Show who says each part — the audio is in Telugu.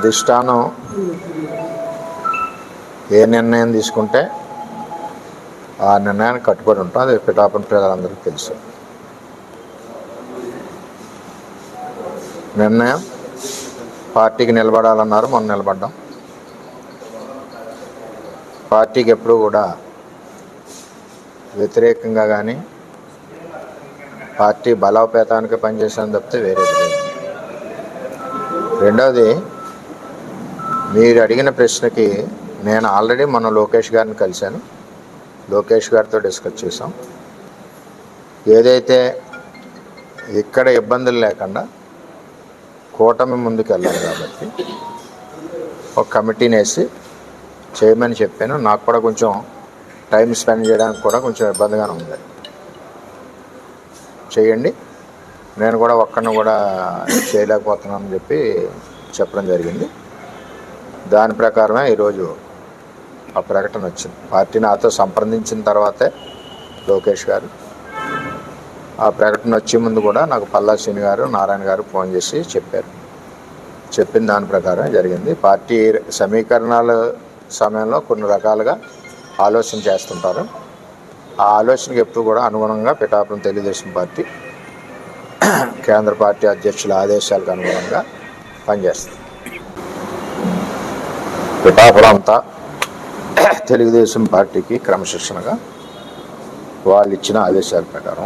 Speaker 1: అధిష్టానం ఏ నిర్ణయం తీసుకుంటే ఆ నిర్ణయానికి కట్టుబడి ఉంటాం. అది పిఠాపురం ప్రజలందరికీ తెలుసు. నిర్ణయం పార్టీకి నిలబడాలన్నారు, మనం నిలబడ్డాం. పార్టీకి ఎప్పుడూ కూడా వ్యతిరేకంగా కానీ పార్టీ బలోపేతానికి పనిచేసాను తప్పితే వేరేది లేదు. రెండవది, మీరు అడిగిన ప్రశ్నకి నేను ఆల్రెడీ మొన్న లోకేష్ గారిని కలిశాను. లోకేష్ గారితో డిస్కస్ చేసాం. ఏదైతే ఇక్కడ ఇబ్బందులు లేకుండా కూటమి ముందుకు వెళ్ళాలి కాబట్టి ఒక కమిటీని వేసి చేయమని చెప్పాను. నాకు కూడా కొంచెం టైం స్పెండ్ చేయడానికి కూడా కొంచెం ఇబ్బందిగానే ఉంది. చేయండి, నేను కూడా ఒక్కడిని కూడా చేయలేకపోతున్నానని చెప్పడం జరిగింది. దాని ప్రకారమే ఈరోజు ఆ ప్రకటన వచ్చింది. పార్టీ నాతో సంప్రదించిన తర్వాతే లోకేష్ గారు ఆ ప్రకటన వచ్చే ముందు కూడా నాకు పల్లా శ్రీని గారు, నారాయణ గారు ఫోన్ చేసి చెప్పారు. చెప్పిన దాని ప్రకారం జరిగింది. పార్టీ సమీకరణాల సమయంలో కొన్ని రకాలుగా ఆలోచన చేస్తుంటారు. ఆ ఆలోచనకి ఎప్పుడు కూడా అనుగుణంగా పిఠాపురం తెలుగుదేశం పార్టీ కేంద్ర పార్టీ అధ్యక్షుల ఆదేశాలకు అనుగుణంగా పనిచేస్తుంది. పిఠాపురం అంతా తెలుగుదేశం పార్టీకి క్రమశిక్షణగా వాళ్ళు ఇచ్చిన ఆదేశాల ప్రకారం